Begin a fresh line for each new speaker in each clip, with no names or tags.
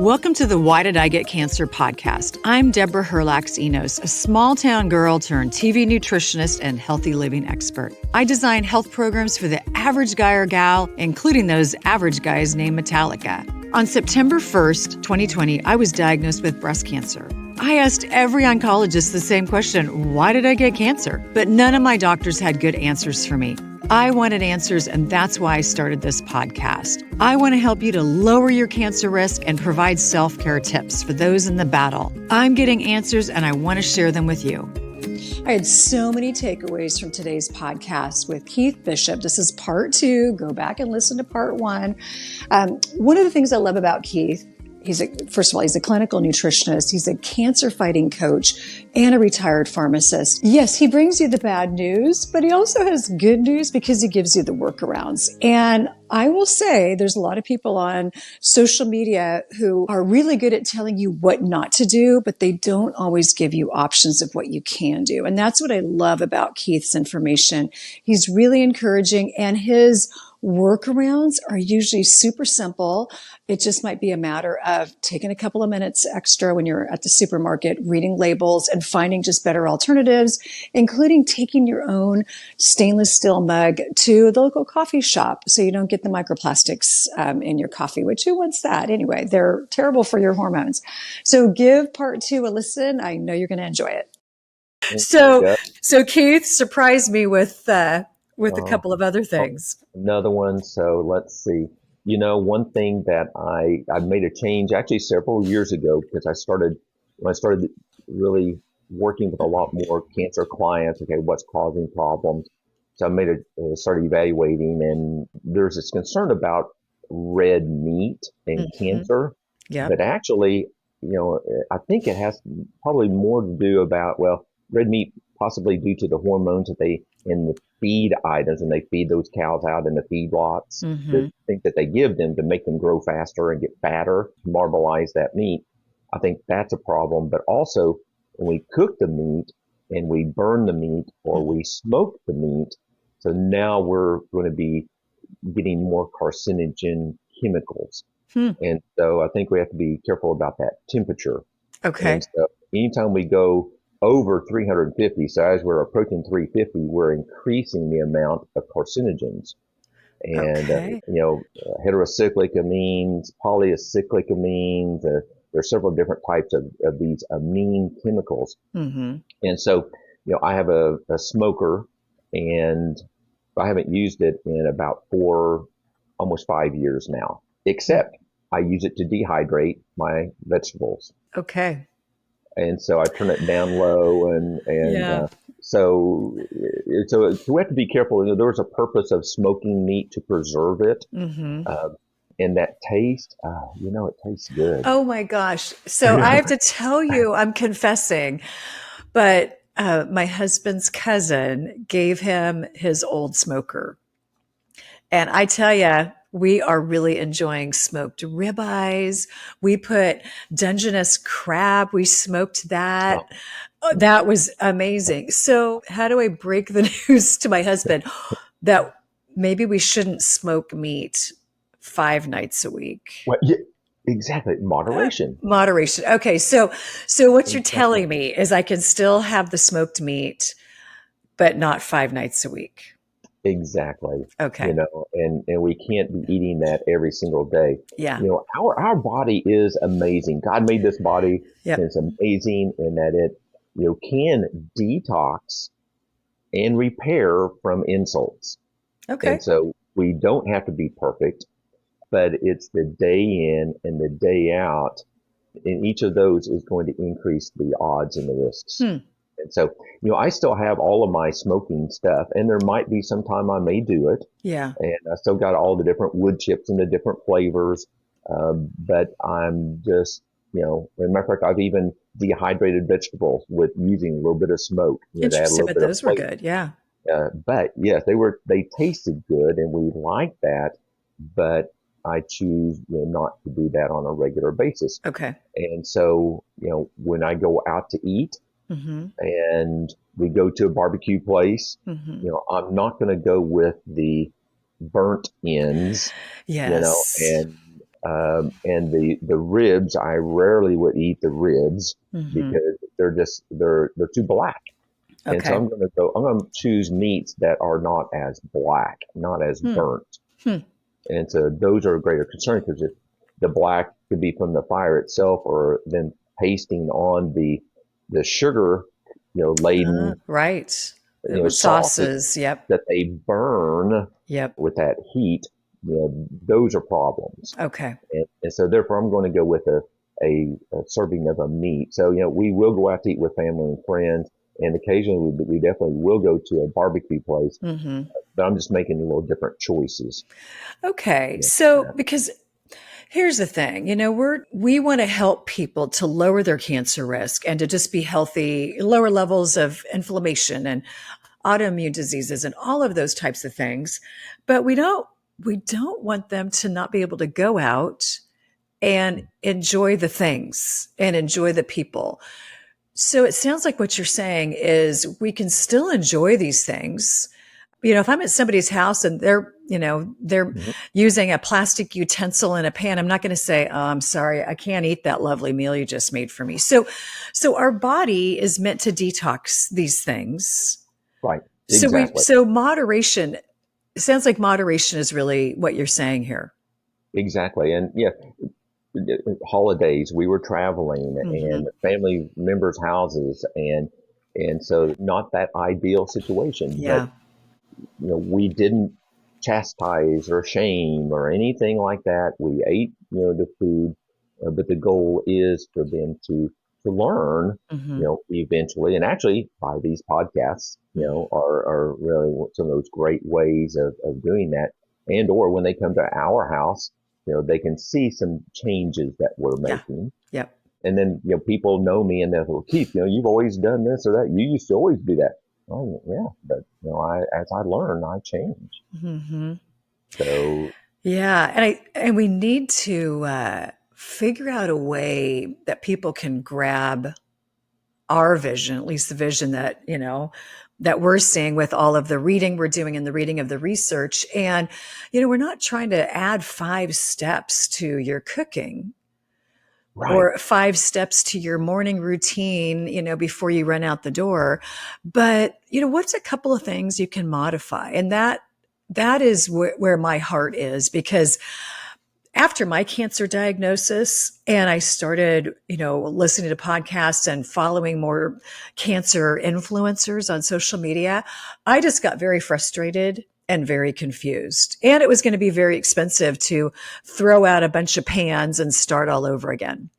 Welcome to the Why Did I Get Cancer podcast. I'm Deborah Herlax-Enos, a small-town girl turned TV nutritionist and healthy living expert. I design health programs for the average guy or gal, including those average guys named Metallica. On September 1st, 2020, I was diagnosed with breast cancer. I asked every oncologist the same question, why did I get cancer? But none of my doctors had good answers for me. I wanted answers, and that's why I started this podcast. I want to help you to lower your cancer risk and provide self-care tips for those in the battle. I'm getting answers, and I want to share them with you. I had so many takeaways from today's podcast with Keith Bishop. This is part 2. Go back and listen to part 1. One of the things I love about Keith, first of all, he's a clinical nutritionist. He's a cancer fighting coach and a retired pharmacist. Yes, he brings you the bad news, but he also has good news because he gives you the workarounds. And I will say there's a lot of people on social media who are really good at telling you what not to do, but they don't always give you options of what you can do. And that's what I love about Keith's information. He's really encouraging, and his workarounds are usually super simple. It just might be a matter of taking a couple of minutes extra when you're at the supermarket, reading labels and finding just better alternatives, including taking your own stainless steel mug to the local coffee shop so you don't get the microplastics in your coffee, which who wants that? Anyway, they're terrible for your hormones. So give part 2 a listen. I know you're going to enjoy it. So Keith surprised me with a couple of other things.
Another one. So let's see. One thing that I made a change actually several years ago, because when I started really working with a lot more cancer clients. Okay, what's causing problems? So I started evaluating, and there's this concern about red meat and cancer.
Yeah.
But actually, I think it has probably more to do about, red meat possibly due to the hormones that they in the feed items, and they feed those cows out in the feedlots. The things that they give them to make them grow faster and get fatter, marbleize that meat. I think that's a problem. But also, when we cook the meat and we burn the meat or we smoke the meat, so now we're going to be getting more carcinogen chemicals. And so I think we have to be careful about that temperature.
Okay.
And so anytime we go over 350, so as we're approaching 350, we're increasing the amount of carcinogens. And, heterocyclic amines, polyacyclic amines, there's several different types of these amine chemicals. And so, I have a smoker, and I haven't used it in about almost 5 years now, except I use it to dehydrate my vegetables.
Okay.
And so I turn it down low, so we have to be careful. There's a purpose of smoking meat to preserve it. And that taste, it tastes good.
Oh my gosh. So I have to tell you, I'm confessing, but my husband's cousin gave him his old smoker. And I tell you, we are really enjoying smoked ribeyes. We put Dungeness crab. We smoked that. Oh, that was amazing. So how do I break the news to my husband that maybe we shouldn't smoke meat 5 nights a week?
Well, yeah, exactly. Moderation.
Moderation. Okay. So what you're telling me is I can still have the smoked meat, but not 5 nights a week.
Exactly.
Okay.
And we can't be eating that every single day.
Yeah.
Our body is amazing. God made this body.
Yep.
And it's amazing in that it, can detox and repair from insults.
Okay.
And so we don't have to be perfect, but it's the day in and the day out. And each of those is going to increase the odds and the risks. And so, I still have all of my smoking stuff, and there might be some time I may do it.
Yeah.
And I still got all the different wood chips and the different flavors. But I'm just, as a matter of fact, I've even dehydrated vegetables with using a little bit of smoke.
Interesting, but those were good. Yeah.
But yes, they tasted good, and we liked that, but I choose not to do that on a regular basis.
Okay.
And so, when I go out to eat, and we go to a barbecue place, I'm not going to go with the burnt ends,
Yes.
and And the ribs, I rarely would eat the ribs
Hmm.
because they're too black. And so
Okay.
I'm going to choose meats that are not as black, not as
Hmm.
burnt.
Hmm.
And so those are a greater concern because if the black could be from the fire itself or then pasting on the sugar, laden,
Right. With
sauces
sauces. Yep.
that they burn
Yep.
with that heat, those are problems.
Okay.
And so therefore I'm going to go with a serving of a meat. So, we will go out to eat with family and friends. And occasionally we definitely will go to a barbecue place,
Hmm.
but I'm just making a little different choices.
Okay.
Yeah.
So, because here's the thing, we want to help people to lower their cancer risk and to just be healthy, lower levels of inflammation and autoimmune diseases and all of those types of things. But we don't want them to not be able to go out and enjoy the things and enjoy the people. So it sounds like what you're saying is we can still enjoy these things. If I'm at somebody's house and they're
Mhm.
using a plastic utensil in a pan, I'm not going to say, "Oh, I'm sorry, I can't eat that lovely meal you just made for me." So our body is meant to detox these things.
Right.
So
Exactly.
moderation, it sounds like moderation is really what you're saying here.
Exactly. And yeah, holidays, we were traveling
Hmm.
and family members' houses and so not that ideal situation, but
Yeah.
we didn't chastise or shame or anything like that. We ate, the food, but the goal is for them to learn,
Hmm.
eventually. And actually, by these podcasts, are really some of those great ways of doing that. And or when they come to our house, they can see some changes that we're
Yeah.
making.
Yep.
And then, people know me and they'll go, Keith, you've always done this or that. You used to always do that. Oh, yeah. But, as I learn, I change.
Hmm.
So,
Yeah, and we need to figure out a way that people can grab our vision, at least the vision that that we're seeing with all of the reading we're doing and the reading of the research. And we're not trying to add 5 steps to your cooking
right.
or 5 steps to your morning routine, before you run out the door. But, what's a couple of things you can modify? And that is where my heart is, because after my cancer diagnosis and I started, listening to podcasts and following more cancer influencers on social media, I just got very frustrated and very confused. And it was going to be very expensive to throw out a bunch of pans and start all over again.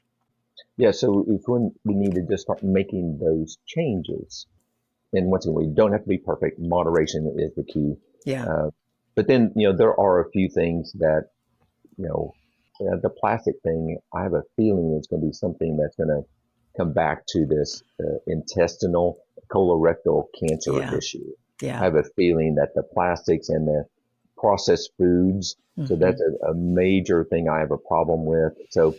Yeah. So if we need to just start making those changes. And once again, we don't have to be perfect. Moderation is the key.
Yeah.
Uh, but then, there are a few things that, you know, the plastic thing, I have a feeling it's going to be something that's going to come back to this intestinal colorectal cancer
Yeah.
issue. I
Yeah.
have a feeling that the plastics and the processed foods, so
Hmm.
that's a major thing I have a problem with. So,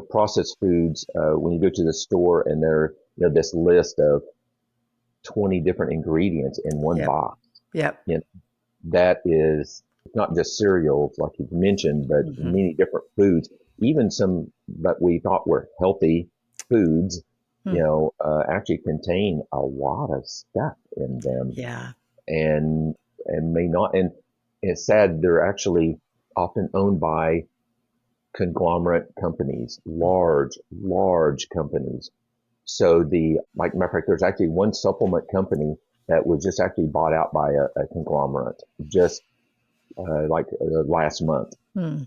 processed foods, when you go to the store and there, this list of 20 different ingredients in one
Yep.
box,
Yep.
you know, that is not just cereals, like you've mentioned, but
Hmm.
many different foods, even some that we thought were healthy foods,
Hmm.
actually contain a lot of stuff in them
Yeah.
and, may not. And it's sad, they're actually often owned by conglomerate companies, large companies. So like, matter of fact, there's actually one supplement company that was just actually bought out by a conglomerate just last month.
Hmm.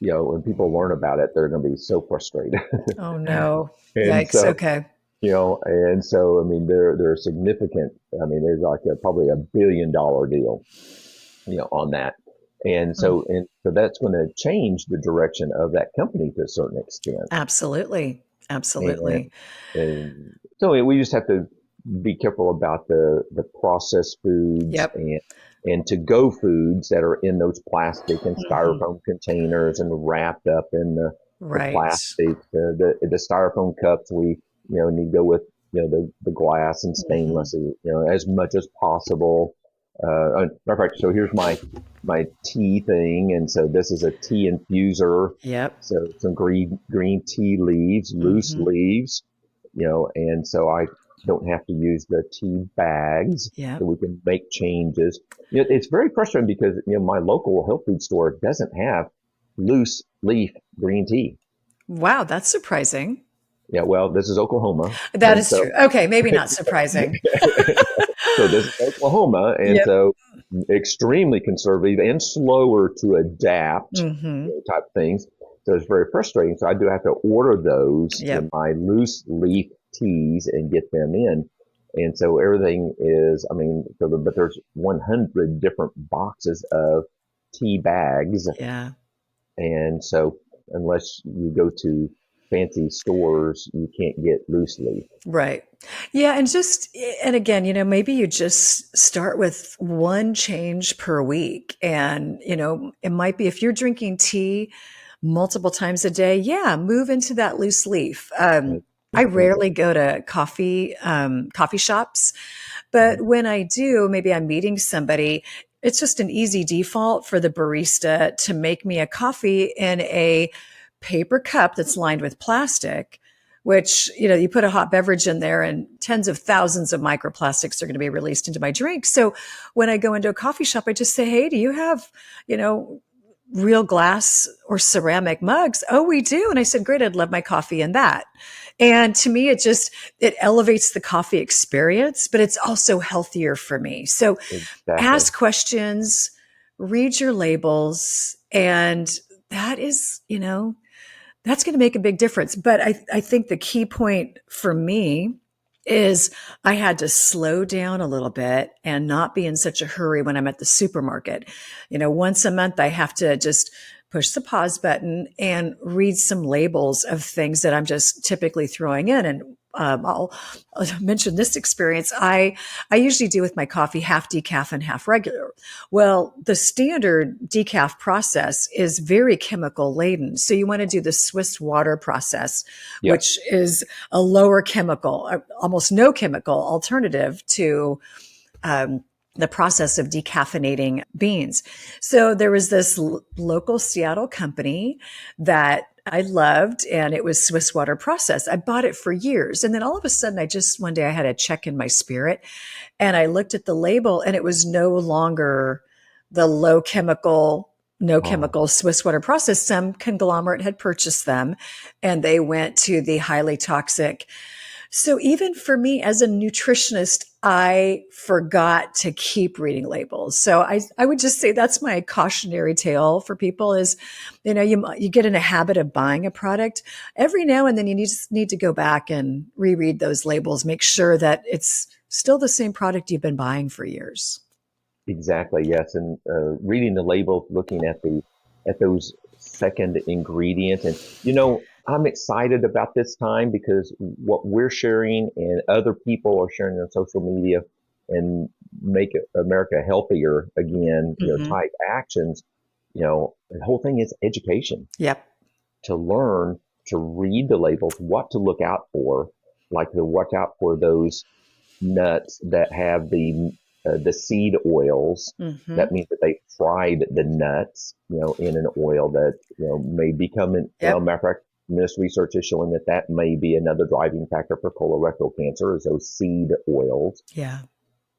When people learn about it, they're going to be so frustrated.
Oh no.
and
Yikes.
so,
Okay.
I mean, they're significant. I mean, there's like probably $1 billion deal, on that.
Hmm.
And so that's going to change the direction of that company to a certain extent.
Absolutely.
And,
Absolutely.
so we just have to be careful about the processed foods
Yep.
and to go foods that are in those plastic and
Hmm.
styrofoam containers and wrapped up in the
Right.
plastic, the styrofoam cups. We, need to go with, the glass and
Hmm.
stainless, as much as possible. Matter of fact, so here's my tea thing, and so this is a tea infuser.
Yep.
So some green tea leaves, loose
Mm-hmm.
leaves, and so I don't have to use the tea bags, so
Yep.
we can make changes. It's very frustrating because my local health food store doesn't have loose leaf green tea.
Wow, that's surprising.
Yeah, well, this is Oklahoma,
That
and
is true.
so
Okay, maybe not surprising.
so this is Oklahoma, and
Yep.
so extremely conservative and slower to adapt,
Mm-hmm.
type of things. So it's very frustrating. So I do have to order those in
Yep.
my loose leaf teas and get them in. And so everything is, I mean, but there's 100 different boxes of tea bags.
Yeah.
And so unless you go to fancy stores, you can't get loose leaf.
Right. Yeah. And again, maybe you just start with one change per week. And, it might be if you're drinking tea multiple times a day, yeah, move into that loose leaf. I rarely go to coffee shops, but when I do, maybe I'm meeting somebody. It's just an easy default for the barista to make me a coffee in a paper cup that's lined with plastic, which, you put a hot beverage in there and tens of thousands of microplastics are going to be released into my drink. So when I go into a coffee shop, I just say, hey, do you have, you know, real glass or ceramic mugs? Oh, we do. And I said, great, I'd love my coffee in that. And to me, it elevates the coffee experience, but it's also healthier for me. So
Exactly.
ask questions, read your labels, and that is, that's going to make a big difference. But I think the key point for me is I had to slow down a little bit and not be in such a hurry when I'm at the supermarket. Once a month, I have to just push the pause button and read some labels of things that I'm just typically throwing in. And I'll mention this experience. I usually do with my coffee half decaf and half regular. Well, the standard decaf process is very chemical laden. So you want to do the Swiss water process,
Yep.
which is a lower chemical, almost no chemical alternative to the process of decaffeinating beans. So there was this local Seattle company that I loved, and it was Swiss water process. I bought it for years. And then all of a sudden, one day I had a check in my spirit and I looked at the label and it was no longer the no
Oh,
chemical Swiss water process. Some conglomerate had purchased them and they went to the highly toxic. So even for me as a nutritionist, I forgot to keep reading labels. So I would just say that's my cautionary tale for people is, you get in a habit of buying a product every now and then you need to go back and reread those labels, make sure that it's still the same product you've been buying for years.
exactly. Yes, and reading the labels, looking at those second ingredients, and I'm excited about this time because what we're sharing and other people are sharing on social media and make America healthier again.
Hmm.
Type actions. The whole thing is education
Yep.
to learn to read the labels, what to look out for, like to watch out for those nuts that have the seed oils.
Hmm.
That means that they fried the nuts, in an oil that may become well.
Yep.
Matter of fact, this research is showing that may be another driving factor for colorectal cancer is those seed oils.
Yeah.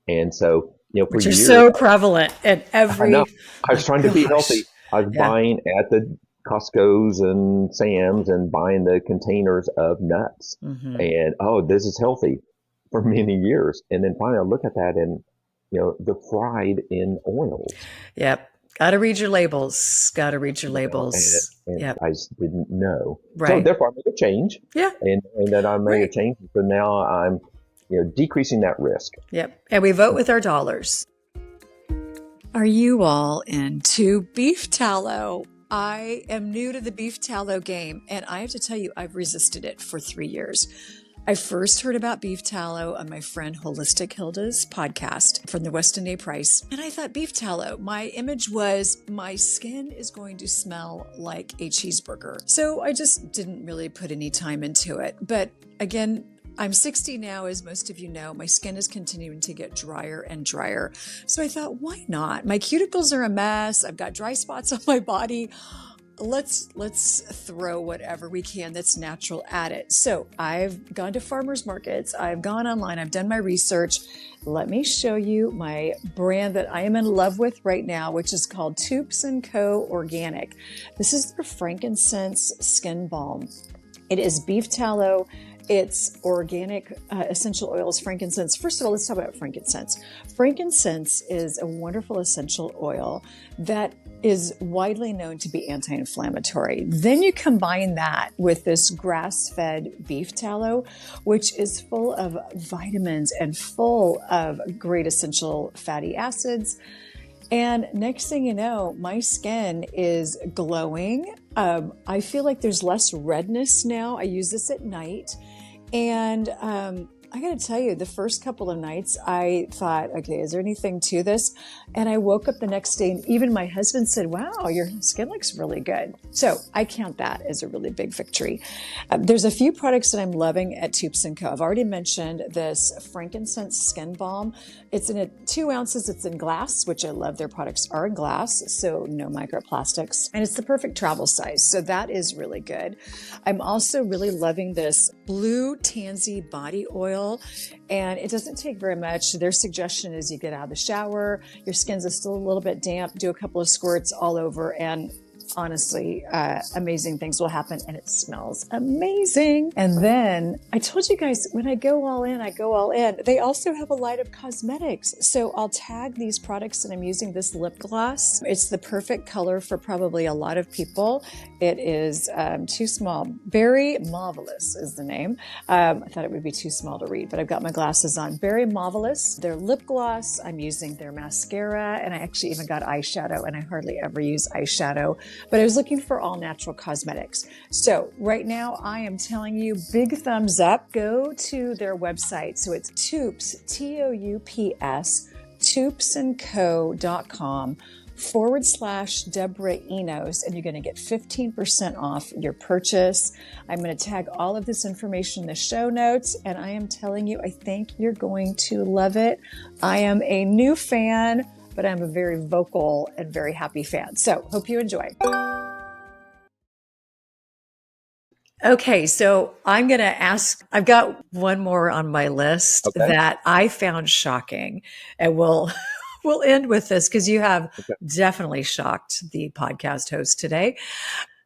And so, for
Which are
years,
so prevalent in
I know
every,
I was
my
trying to be
gosh.
healthy. I was
Yeah.
buying at the Costco's and Sam's and buying the containers of nuts.
Hmm.
And oh, this is healthy for many years. And then finally I look at that and, the fried in oils,
Yep. Got to read your labels. Got to read your
and,
labels.
and
Yep.
I just didn't know. So
Right.
therefore I made a change
Yeah.
and then I made a
Right.
change. So now I'm, decreasing that risk.
Yep. And we vote with our dollars. Are you all into beef tallow? I am new to the beef tallow game, and I have to tell you, I've resisted it for 3 years. I first heard about beef tallow on my friend Holistic Hilda's podcast from the Weston A. Price. And I thought, beef tallow, my image was my skin is going to smell like a cheeseburger. So I just didn't really put any time into it. But again, I'm 60 now, as most of you know. My skin is continuing to get drier and drier. So I thought, why not? My cuticles are a mess. I've got dry spots on my body. Let's throw whatever we can that's natural at it. So I've gone to farmers markets. I've gone online. I've done my research. Let me show you my brand that I am in love with right now, which is called Toups & Co. Organic. This is their frankincense skin balm. It is beef tallow. It's organic essential oils, frankincense. First of all, let's talk about frankincense. Frankincense is a wonderful essential oil that is widely known to be anti-inflammatory. Then you combine that with this grass-fed beef tallow, which is full of vitamins and full of great essential fatty acids. And next thing you know, my skin is glowing. I feel like there's less redness now. I use this at night. And I got to tell you, the first couple of nights, I thought, okay, is there anything to this? And I woke up the next day, and even my husband said, wow, your skin looks really good. So I count that as a really big victory. There's a few products that I'm loving at Toups & Co. I've already mentioned this frankincense skin balm. It's in 2 ounces. It's in glass, which I love. Their products are in glass, so no microplastics. And it's the perfect travel size, so that is really good. I'm also really loving this blue tansy body oil. And it doesn't take very much. Their suggestion is you get out of the shower, your skin's still a little bit damp, do a couple of squirts all over, and honestly, amazing things will happen, and it smells amazing. And then I told you guys, when I go all in, I go all in. They also have a line of cosmetics. So I'll tag these products, and I'm using this lip gloss. It's the perfect color for probably a lot of people. It is too small. Berry Marvelous is the name. I thought it would be too small to read, but I've got my glasses on. Berry Marvelous, their lip gloss. I'm using their mascara, and I actually even got eyeshadow, and I hardly ever use eyeshadow. But I was looking for all natural cosmetics. So right now I am telling you, big thumbs up. Go to their website. So it's Toups, Toups, toupsandco.com/Deborah Enos, and you're going to get 15% off your purchase. I'm going to tag all of this information in the show notes, and I am telling you, I think you're going to love it. I am a new fan, but I'm a very vocal and very happy fan. So hope you enjoy. Okay, so I'm going to ask, I've got one more on my list that I found shocking, and we'll end with this because you have definitely shocked the podcast host today.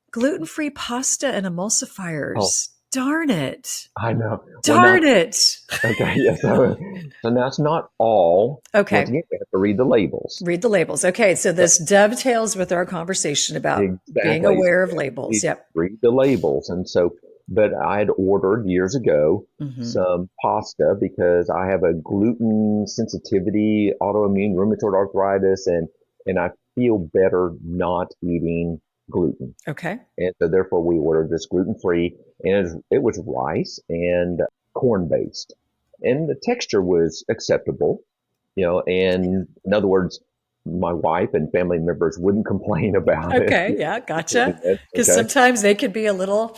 Gluten-free pasta and emulsifiers. Oh. Darn it.
I know.
Darn it.
Okay, yeah. So that's not all.
Okay.
Once again, we have to read the labels.
Read the labels. Okay, so this dovetails with our conversation about being aware of labels. Yep.
Read the labels. And so, but I had ordered years ago some pasta because I have a gluten sensitivity, autoimmune rheumatoid arthritis, and I feel better not eating gluten.
Okay.
And so therefore we ordered this gluten-free, and it was rice and corn-based. And the texture was acceptable, and in other words, my wife and family members wouldn't complain about it.
Okay, yeah, gotcha. Because sometimes they could be a little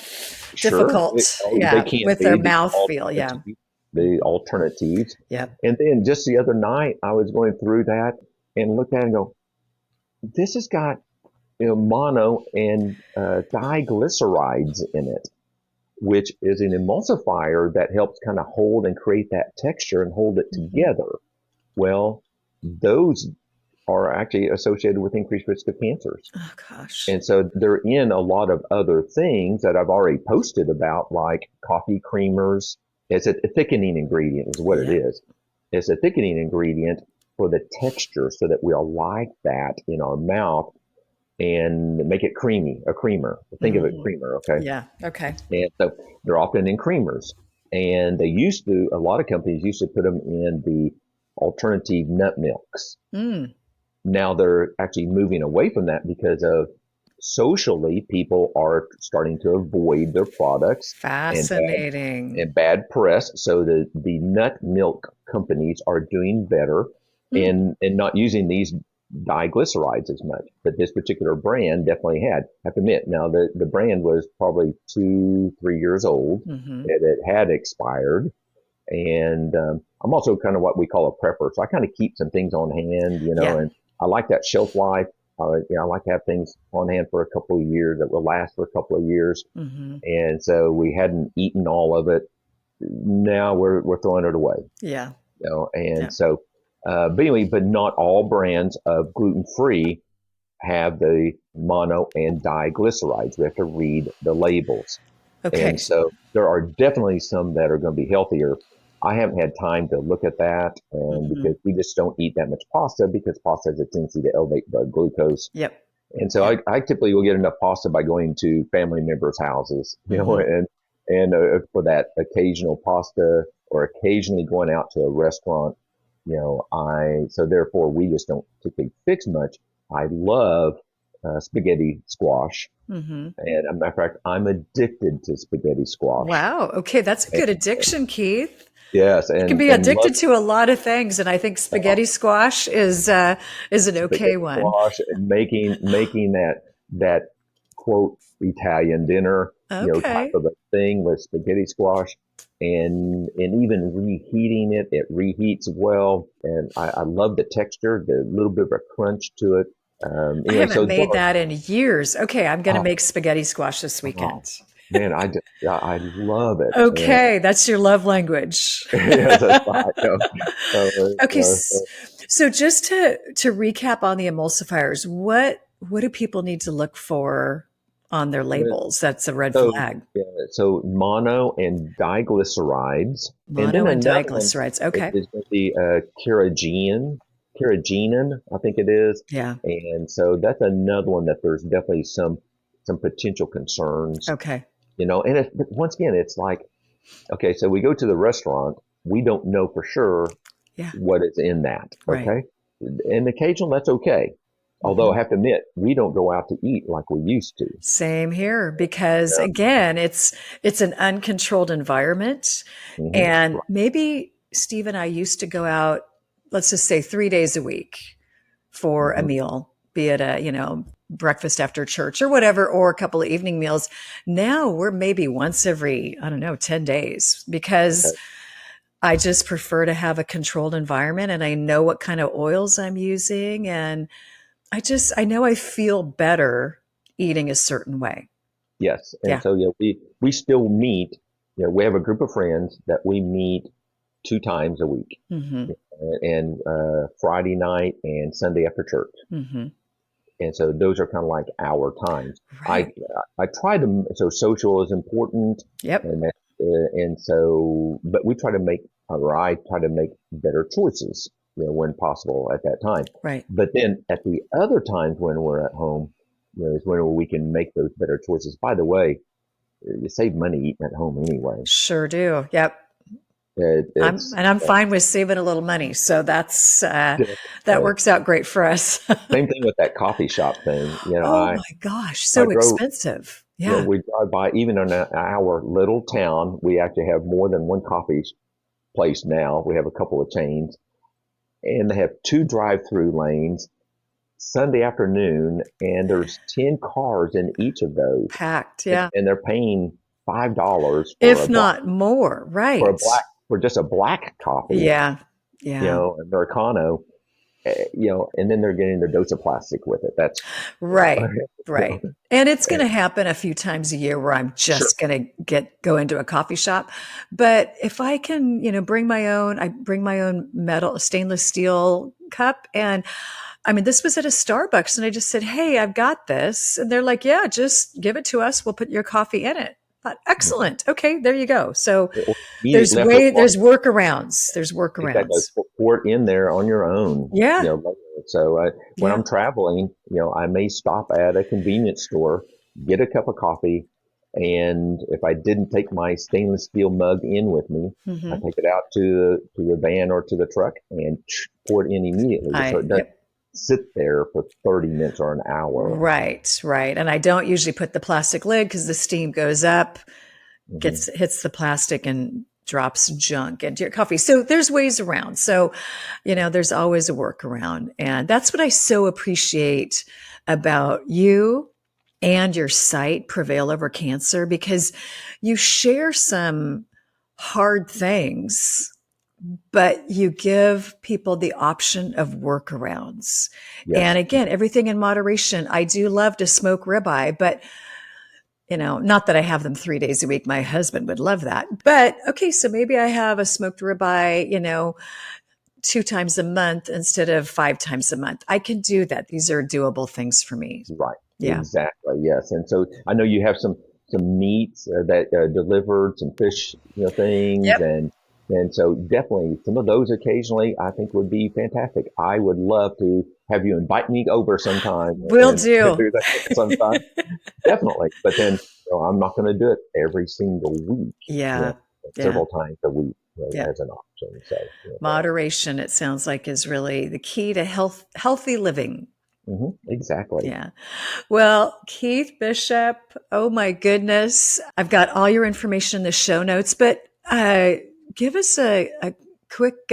difficult, with their mouth feel,
the alternatives.
Yeah.
And then just the other night, I was going through that and looked at it and go, this has got mono and diglycerides in it, which is an emulsifier that helps kind of hold and create that texture and hold it together. Well, those are actually associated with increased risk of cancers.
Oh, gosh.
And so they're in a lot of other things that I've already posted about, like coffee creamers. It's a thickening ingredient is what it is. It's a thickening ingredient for the texture so that we'll like that in our mouth and make it creamy, a creamer. Think of it creamer, okay?
Yeah, okay.
And so they're often in creamers. And a lot of companies used to put them in the alternative nut milks. Now they're actually moving away from that because of socially, people are starting to avoid their products.
Fascinating.
And bad press. So the nut milk companies are doing better and not using these diglycerides as much. But this particular brand definitely had. I have to admit, now the brand was probably 2-3 years old. It had expired. And I'm also kind of what we call a prepper. So I kind of keep some things on hand,
Yeah.
and I like that shelf life. I like to have things on hand for a couple of years that will last for a couple of years.
Mm-hmm.
And so we hadn't eaten all of it. Now we're throwing it away,
Yeah.
and
Yeah.
so, but anyway, but not all brands of gluten free have the mono and diglycerides. We have to read the labels.
Okay.
And so there are definitely some that are going to be healthier. I haven't had time to look at that, and
Mm-hmm.
because we just don't eat that much pasta, because pasta has a tendency to elevate blood glucose.
Yep.
And so
Yep.
I typically will get enough pasta by going to family members' houses,
Mm-hmm.
and for that occasional pasta, or occasionally going out to a restaurant, so therefore we just don't typically fix much. I love spaghetti squash.
Mm-hmm.
And as a matter of fact, I'm addicted to spaghetti squash.
Wow. Okay. That's a
And,
good addiction, Keith.
yes,
You can be
and love
addicted to a lot of things, and I think spaghetti squash is an okay
spaghetti
one.
squash and making that quote Italian dinner, type
Okay.
of a thing with spaghetti squash, and even reheating it. It reheats well, and I love the texture, the little bit of a crunch to it.
I
Anyway,
haven't
so there
made that in years. Okay, I'm going to
are,
make spaghetti squash this
oh,
weekend.
man, I love it. And
Okay, that's your love language.
yes, that's right.
Okay, so just to recap on the emulsifiers, what do people need to look for on their
uh,
labels? That's a red
So,
flag.
yeah, so mono and diglycerides, and then
Mono and
another one
diglycerides. Okay.
is going to be carrageenan, I think it is,
Yeah.
and so that's another one that there's definitely some potential concerns,
Okay.
and but once again, it's like, okay, so we go to the restaurant, we don't know for sure
Yeah.
what is in that,
Right.
okay, and occasional that's okay. Although
Mhm.
I have to admit, we don't go out to eat like we used to.
Same here because again, it's an uncontrolled environment
Hmm.
and maybe Steve and I used to go out, let's just say 3 days a week for a
Hmm.
meal, be it a, breakfast after church or whatever, or a couple of evening meals. Now we're maybe once every, I don't know, 10 days because
Okay.
I just prefer to have a controlled environment and I know what kind of oils I'm using. And I know I feel better eating a certain way.
Yes, and
Yeah.
so yeah, we still meet. We have a group of friends that we meet 2 times a week,
Hmm.
and Friday night and Sunday after church.
Hmm.
And so those are kind of like our times. I
Right.
I try to, so social is important,
Yep.
and so but we try to make, or I try to make better choices, when possible at that time.
Right.
But then at the other times when we're at home, is when we can make those better choices. By the way, you save money eating at home anyway.
Sure do. Yep.
It's
I'm fine with saving a little money. So that
uh,
works out great for us.
same thing with that coffee shop thing.
Oh my gosh.
I
So
drove,
expensive. Yeah.
we drive by, even in our little town, we actually have more than one coffee place now. We have a couple of chains, and they have two drive-through lanes Sunday afternoon, and there's 10 cars in each of those,
Packed.
and,
Yeah.
and they're paying $5 for
If not more. Right.
for just a black coffee,
Yeah. Yeah.
Americano, and then they're getting their dose of plastic with it. That's,
Right.
you
Right.
know,
And it's going
and
to happen a few times a year where I'm
sure.
just going to go into a coffee shop. But if I can, I bring my own metal stainless steel cup. And I mean, this was at a Starbucks and I just said, "Hey, I've got this." And they're like, "Yeah, just give it to us. We'll put your coffee in it." I thought, excellent. Okay, there you go. So
Or immediately left it
there's workarounds. There's
exactly
workarounds.
pour it in there on your own.
Yeah.
So when
Yeah.
I'm traveling, I may stop at a convenience store, get a cup of coffee, and if I didn't take my stainless steel mug in with me, I
Hmm.
take it out to the van or to the truck and pour it in immediately, so it doesn't
Yep.
sit there for 30 minutes or an hour.
Right, right. And I don't usually put the plastic lid because the steam goes up,
Hmm.
hits the plastic and drops junk into your coffee. So there's ways around. So, there's always a workaround. And that's what I so appreciate about you and your site, Prevail Over Cancer, because you share some hard things, but you give people the option of workarounds.
Yes.
And again, everything in moderation. I do love to smoke ribeye, but not that I have them 3 days a week. My husband would love that. But okay, so maybe I have a smoked ribeye, 2 times a month instead of 5 times a month. I can do that. These are doable things for me.
Right.
Yeah.
Exactly. Yes. And so I know you have some meats that delivered, some fish, things,
Yep.
and so definitely some of those occasionally I think would be fantastic. I would love to have you invite me over sometime
Will
and
do.
do that sometime. Definitely. But then I'm not going to do it every single week.
Yeah. Yeah.
Several times a week
Yeah.
as an option. So
Moderation, it sounds like, is really the key to healthy living.
exactly.
Yeah. Well, Keith Bishop, oh my goodness. I've got all your information in the show notes, but give us a quick,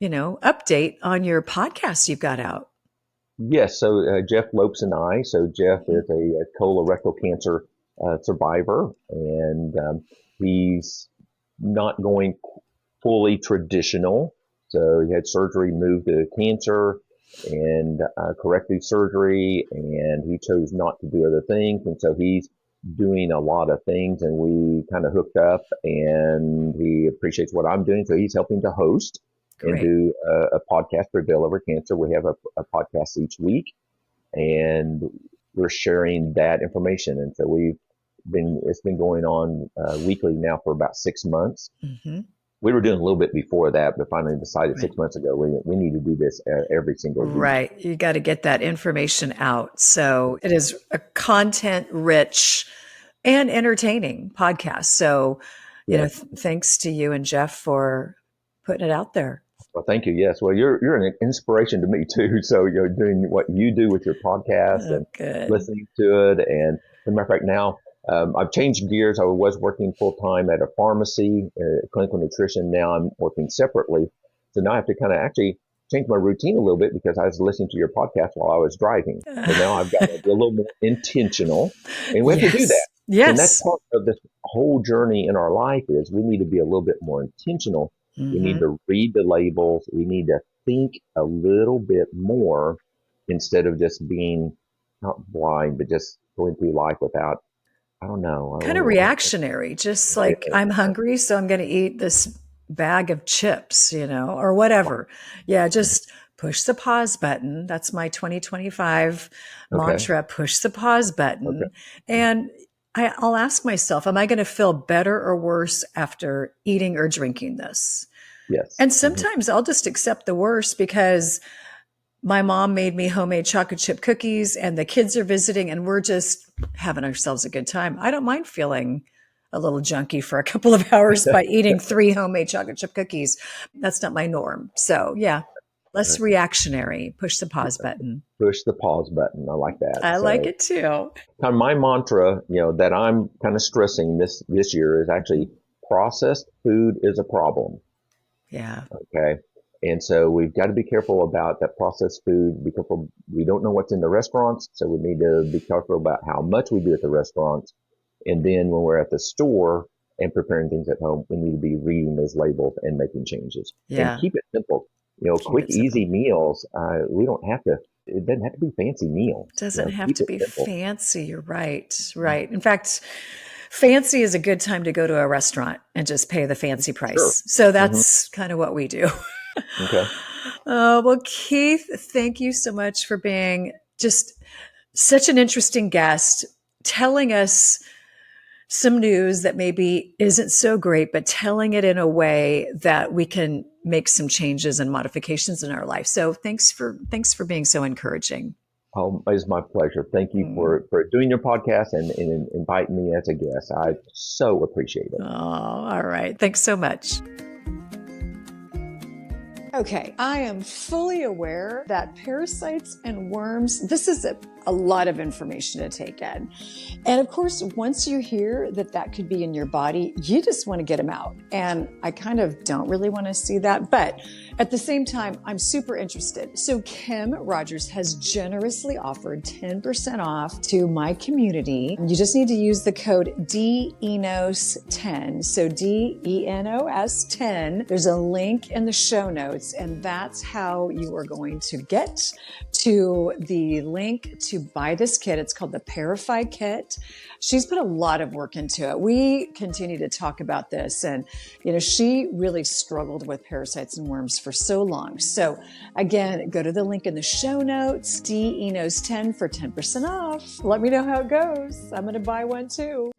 update on your podcast you've got out.
Yes, so Jeff Lopes and I. So Jeff is a colorectal cancer survivor, and he's not going fully traditional. So he had surgery, moved to cancer, and corrective surgery, and he chose not to do other things, and so he's doing a lot of things, and we kind of hooked up, and he appreciates what I'm doing, so he's helping to host and
Great.
do a podcast for Bill Over Cancer. We have a podcast each week, and we're sharing that information. And so it's been going on weekly now for about 6 months.
Mm-hmm.
We were doing a little bit before that, but finally decided
Right.
6 months ago we need to do this every single week.
Right. You got to get that information out. So it is a content rich and entertaining podcast. So, thanks to you and Jeff for putting it out there.
Well, thank you. Yes. Well, you're an inspiration to me too. So you're doing what you do with your podcast and
good.
listening to it. And as a matter of fact, now I've changed gears. I was working full time at a pharmacy, clinical nutrition. Now I'm working separately. So now I have to kind of actually change my routine a little bit because I was listening to your podcast while I was driving. So now I've got to be a little more intentional, and we have to do that.
Yes.
And that's part of this whole journey in our life is we need to be a little bit more intentional.
Mm-hmm.
We need to read the labels. We need to think a little bit more instead of just being not blind, but just going through life without, I don't know.
Kind of reactionary, just like I'm hungry, so I'm going to eat this bag of chips, or whatever. Yeah, just push the pause button. That's my 2025 mantra, push the pause button.
Okay.
And I'll ask myself, am I going to feel better or worse after eating or drinking this?
Yes.
And sometimes I'll just accept the worst because my mom made me homemade chocolate chip cookies and the kids are visiting and we're just having ourselves a good time. I don't mind feeling a little junky for a couple of hours by eating 3 homemade chocolate chip cookies. That's not my norm. So yeah, less reactionary. Push the pause button.
Push the pause button. I like that.
I like it too.
Kind of my mantra, that I'm kind of stressing this year is actually processed food is a problem.
Yeah.
Okay. And so we've got to be careful about that processed food. Be careful. We don't know what's in the restaurants. So we need to be careful about how much we do at the restaurants. And then when we're at the store and preparing things at home, we need to be reading those labels and making changes.
Yeah.
And keep it simple. Quick, easy meals. We don't have to, it doesn't have to be fancy meals.
It doesn't have to be fancy. You're right. Right. In fact, fancy is a good time to go to a restaurant and just pay the fancy price.
Sure.
So that's kind of what we do.
Okay.
Well, Keith, thank you so much for being just such an interesting guest, telling us some news that maybe isn't so great, but telling it in a way that we can make some changes and modifications in our life. So thanks for being so encouraging.
Oh, it's my pleasure. Thank you for doing your podcast and inviting me as a guest. I so appreciate it.
Oh, all right. Thanks so much. Okay, I am fully aware that parasites and worms, this is a lot of information to take in. And of course, once you hear that that could be in your body, you just want to get them out. And I kind of don't really want to see that, but at the same time, I'm super interested. So Kim Rogers has generously offered 10% off to my community. You just need to use the code DENOS10. So DENOS 10. There's a link in the show notes, and that's how you are going to get to the link to buy this kit. It's called the Parify Kit. She's put a lot of work into it. We continue to talk about this, and she really struggled with parasites and worms for so long. So again, go to the link in the show notes, DENOS10 for 10% off. Let me know how it goes. I'm going to buy one too.